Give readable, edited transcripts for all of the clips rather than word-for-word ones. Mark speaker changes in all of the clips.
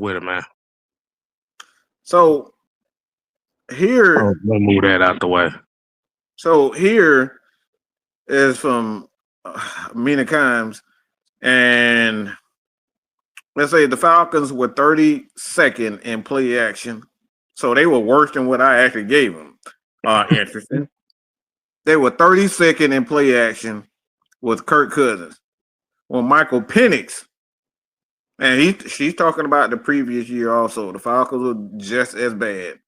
Speaker 1: with it, man.
Speaker 2: So here,
Speaker 1: let me move that out the way.
Speaker 2: So here is from Mina Kimes, and let's say the Falcons were 32nd in play action, so they were worse than what I actually gave them. Interesting. They were 32nd in play action with Kirk Cousins. Well, Michael Penix, and she's talking about the previous year also. The Falcons were just as bad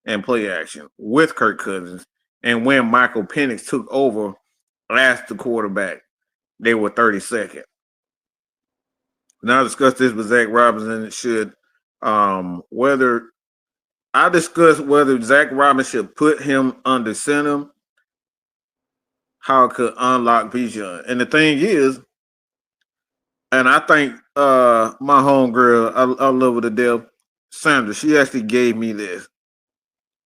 Speaker 2: in play action with Kirk Cousins. And when Michael Penix took over as the quarterback, they were 32nd. Now I discussed this with Zac Robinson. Whether Zac Robinson should put him under center, how it could unlock Bijan. And the thing is, and I think my homegirl, I love her to death, Sandra, she actually gave me this.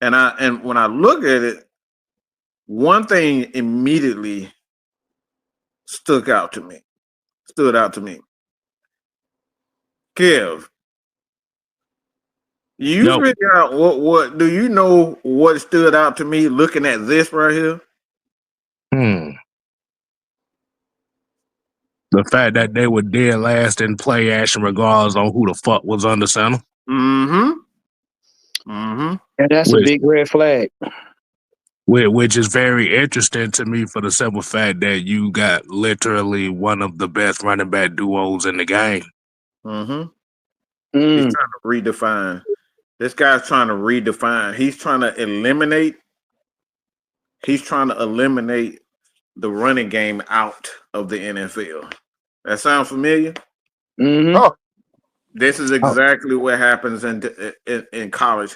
Speaker 2: And when I look at it, one thing immediately stood out to me. Kev, you figure out what do you know what stood out to me looking at this right here?
Speaker 1: The fact that they were dead last in play action regardless on who the fuck was under center.
Speaker 2: And
Speaker 3: that's a big red flag.
Speaker 1: Which is very interesting to me for the simple fact that you got literally one of the best running back duos in the game.
Speaker 2: He's trying to redefine. This guy's trying to redefine. He's trying to eliminate the running game out of the NFL. That sound familiar?
Speaker 3: Oh.
Speaker 2: This is exactly what happens in college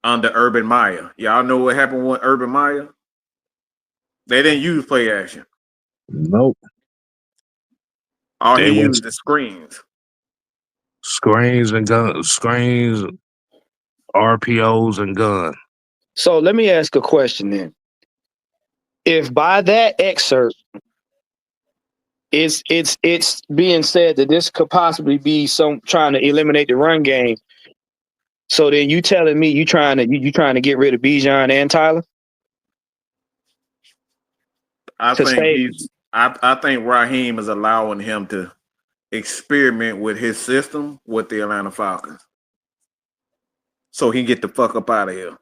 Speaker 2: under Urban Meyer. Y'all know what happened with Urban Meyer? They didn't use play action.
Speaker 1: Nope.
Speaker 2: All he used is screens.
Speaker 1: Screens and guns. Screens, RPOs and gun.
Speaker 3: So let me ask a question then. If by that excerpt it's being said that this could possibly be some trying to eliminate the run game, so then you telling me you trying to get rid of Bijan and Tyler?
Speaker 2: I think Raheem is allowing him to experiment with his system with the Atlanta Falcons, so he get the fuck up out of here.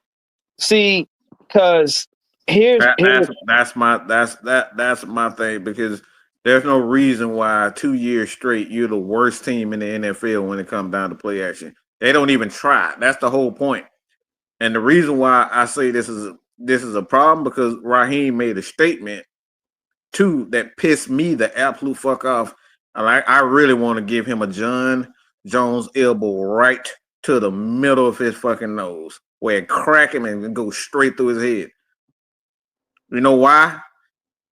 Speaker 3: See, because
Speaker 2: that's my thing, because there's no reason why 2 years straight you're the worst team in the NFL when it comes down to play action. They don't even try. That's the whole point. And the reason why I say this is a problem, because Raheem made a statement too that pissed me the absolute fuck off. I really want to give him a John Jones elbow right to the middle of his fucking nose, where it crack him and go straight through his head. You know why?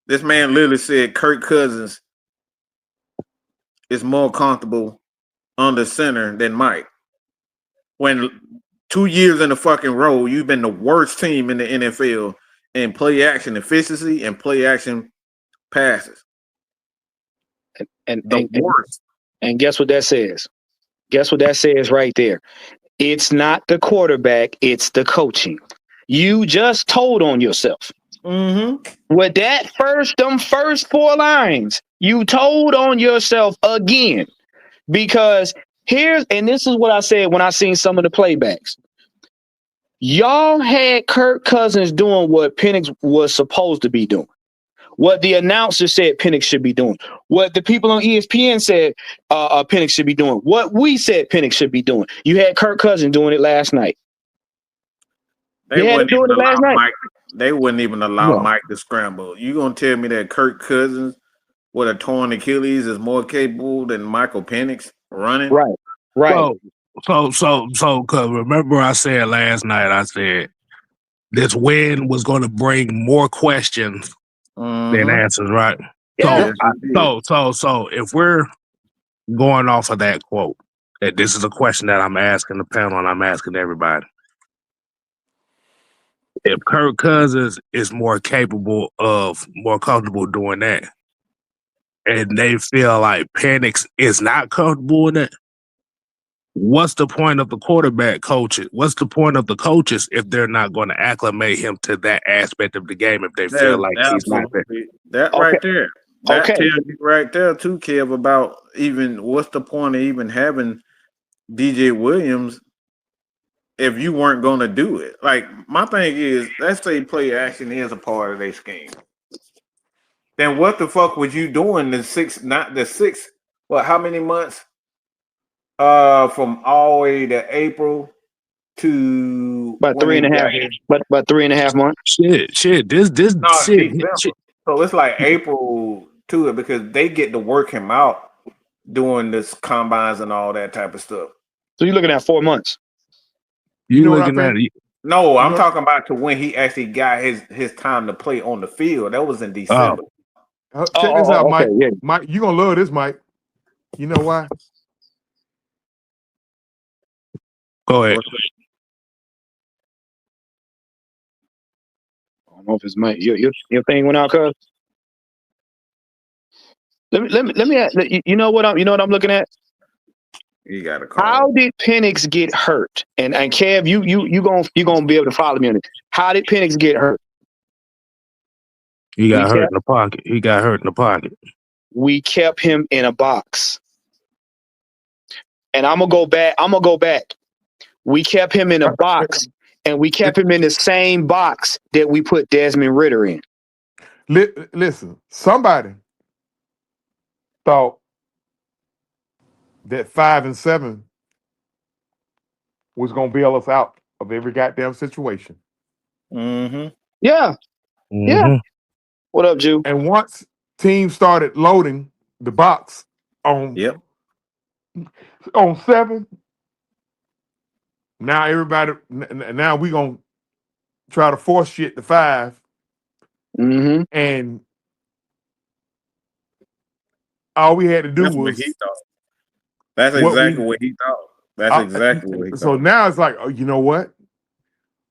Speaker 2: This man literally said Kirk Cousins is more comfortable under center than Mike. When 2 years in a fucking row, you've been the worst team in the NFL in play action efficiency and play action passes.
Speaker 3: And worst. And guess what that says? Guess what that says right there? It's not the quarterback, it's the coaching. You just told on yourself. With that them first 4 lines, you told on yourself again. Because this is what I said when I seen some of the playbacks. Y'all had Kirk Cousins doing what Penix was supposed to be doing. What the announcer said Penix should be doing. What the people on ESPN said Penix should be doing. What we said Penix should be doing. You had Kirk Cousins doing it last night.
Speaker 2: They wouldn't even allow Mike to scramble. You gonna tell me that Kirk Cousins with a torn Achilles is more capable than Michael Penix running?
Speaker 3: Right.
Speaker 1: So, cause remember I said last night, I said this win was going to bring more questions than answers, right?
Speaker 3: Yeah.
Speaker 1: So if we're going off of that quote, that this is a question that I'm asking the panel and I'm asking everybody. If Kirk Cousins is more comfortable doing that, and they feel like Penix is not comfortable in that, what's the point of the quarterback coaches? What's the point of the coaches if they're not going to acclimate him to that aspect of the game if they feel like he's not there?
Speaker 2: That right there. That tells you right there too, Kev, about even what's the point of even having DJ Williams if you weren't going to do it. Like, my thing is, let's say play action is a part of their scheme. Then what the fuck was you doing how many months? From all the way to April to
Speaker 3: about 3.5 months.
Speaker 1: Shit.
Speaker 2: So it's like April to it because they get to work him out doing this combines and all that type of stuff.
Speaker 3: So you're looking at 4 months.
Speaker 1: You looking at it?
Speaker 2: No, I'm talking about to when he actually got his time to play on the field. That was in December.
Speaker 4: Check this out, Mike.
Speaker 3: Yeah.
Speaker 4: Mike, you gonna love this, Mike. You know why?
Speaker 1: Go ahead.
Speaker 3: I don't know if it's Mike. Your thing went out, cuz. Let me. You know what I'm looking at.
Speaker 2: You got to call.
Speaker 3: How did Penix get hurt? And Kev, you gonna be able to follow me on it. How did Penix get hurt?
Speaker 1: He got hurt in the pocket.
Speaker 3: We kept him in a box. And I'm gonna go back. We kept him in a box, and we kept him in the same box that we put Desmond Ridder in.
Speaker 4: Listen, somebody thought that 5 and 7 was gonna bail us out of every goddamn situation.
Speaker 2: Mm-hmm.
Speaker 3: Yeah.
Speaker 1: Mm-hmm.
Speaker 3: Yeah. What up, Jew?
Speaker 4: And once teams started loading the box on 7, now we gonna try to force shit to 5.
Speaker 3: Mm-hmm.
Speaker 4: And all we had to do was
Speaker 2: what he thought. That's exactly what he thought. That's exactly what he thought.
Speaker 4: So now it's like, oh, you know what?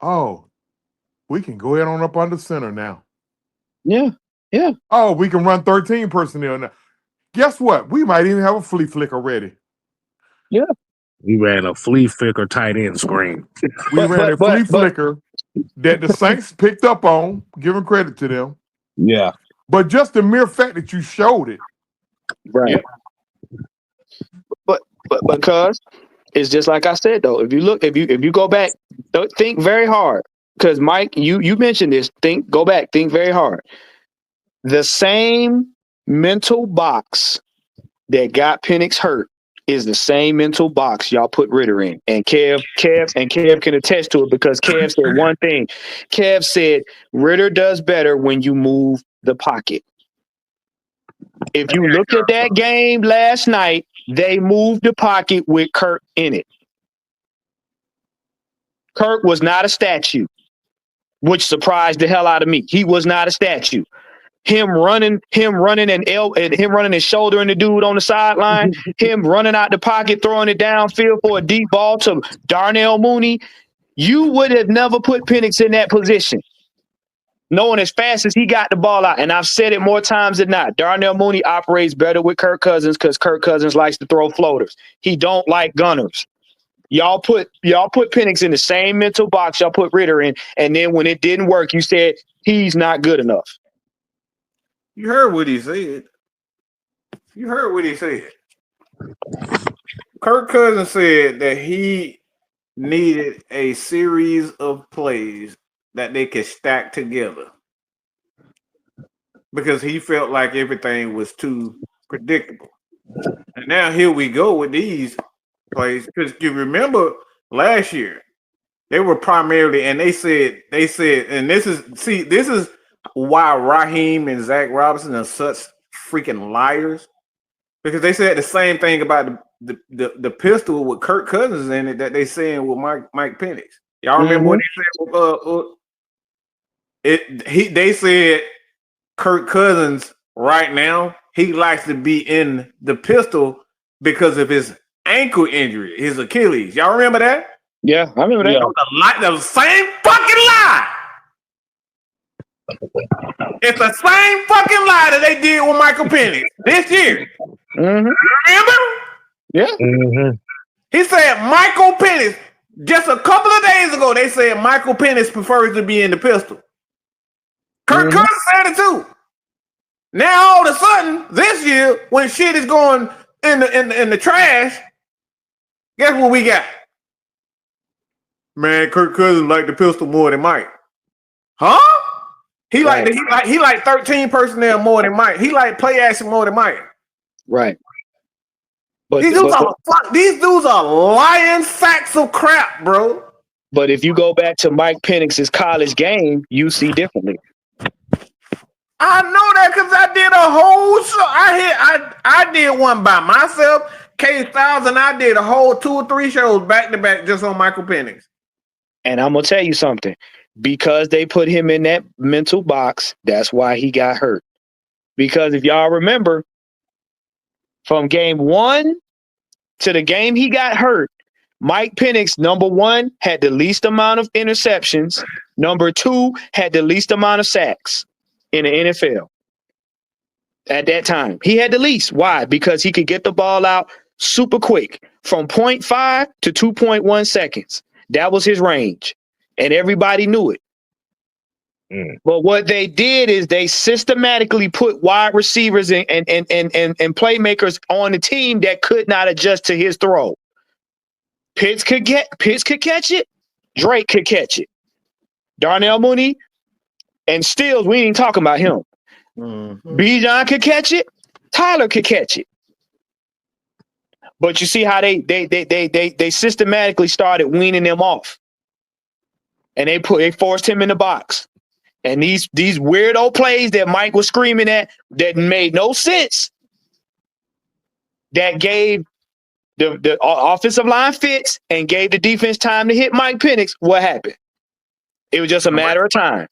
Speaker 4: Oh, we can go ahead on up under center now.
Speaker 3: Yeah. Yeah.
Speaker 4: Oh, we can run 13 personnel now. Guess what? We might even have a flea flicker ready.
Speaker 3: Yeah.
Speaker 1: We ran a flea flicker tight end screen.
Speaker 4: We ran a flea flicker that the Saints picked up on, giving credit to them.
Speaker 1: Yeah.
Speaker 4: But just the mere fact that you showed it.
Speaker 3: Right. Yeah. But because it's just like I said though, if you go back, think very hard. Because Mike, you mentioned this. Go back, think very hard. The same mental box that got Penix hurt is the same mental box y'all put Ridder in. And Kev can attest to it because Kev said one thing. Kev said Ridder does better when you move the pocket. If you look at that game last night, they moved the pocket with Kirk in it. Kirk was not a statue, which surprised the hell out of me. He was not a statue. Him running and shouldering the dude on the sideline, him running out the pocket, throwing it downfield for a deep ball to Darnell Mooney. You would have never put Penix in that position, knowing as fast as he got the ball out. And I've said it more times than not. Darnell Mooney operates better with Kirk Cousins because Kirk Cousins likes to throw floaters. He don't like gunners. Y'all put Penix in the same mental box y'all put Ridder in, and then when it didn't work, you said he's not good enough.
Speaker 2: You heard what he said. Kirk Cousins said that he needed a series of plays that they could stack together because he felt like everything was too predictable. And now here we go with these plays because you remember last year they were primarily, and they said, and this is why Raheem and Zac Robinson are such freaking liars, because they said the same thing about the pistol with Kirk Cousins in it that they saying with Mike Penix. Y'all remember what he said? They said Kirk Cousins right now he likes to be in the pistol because of his ankle injury, his Achilles. Y'all remember that?
Speaker 3: Yeah, I remember that.
Speaker 2: Yeah. The same fucking lie. It's the same fucking lie that they did with Michael Penix this year.
Speaker 3: Mm-hmm.
Speaker 2: Remember?
Speaker 3: Yeah.
Speaker 1: Mm-hmm.
Speaker 2: He said Michael Penix. Just a couple of days ago, they said Michael Penix prefers to be in the pistol. Kirk Cousins said it too. Now all of a sudden, this year, when shit is going in the trash, guess what we got? Man, Kirk Cousins like the pistol more than Mike. Huh? He like 13 personnel more than Mike. He like play action more than Mike.
Speaker 3: Right. But
Speaker 2: these dudes are lying sacks of crap, bro.
Speaker 3: But if you go back to Mike Penix's college game, you see differently.
Speaker 2: I know that because I did a whole show. I did one by myself. K-Styles and I did a whole 2 or 3 shows back to back just on Michael Penix.
Speaker 3: And I'm gonna tell you something. Because they put him in that mental box, that's why he got hurt. Because if y'all remember, from game 1 to the game he got hurt, Mike Penix, number 1, had the least amount of interceptions. Number 2, had the least amount of sacks in the NFL. At that time, he had the least. Why? Because he could get the ball out super quick from 0.5 to 2.1 seconds. That was his range. And everybody knew it. But what they did is they systematically put wide receivers and playmakers on the team that could not adjust to his throw. Pitts could catch it. Drake could catch it. Darnell Mooney and Stills, we ain't talking about him. Bijan could catch it. Tyler could catch it. But you see how they systematically started weaning them off. And they forced him in the box. And these weirdo plays that Mike was screaming at that made no sense, that gave the offensive line fits and gave the defense time to hit Mike Penix, what happened? It was just a matter of time.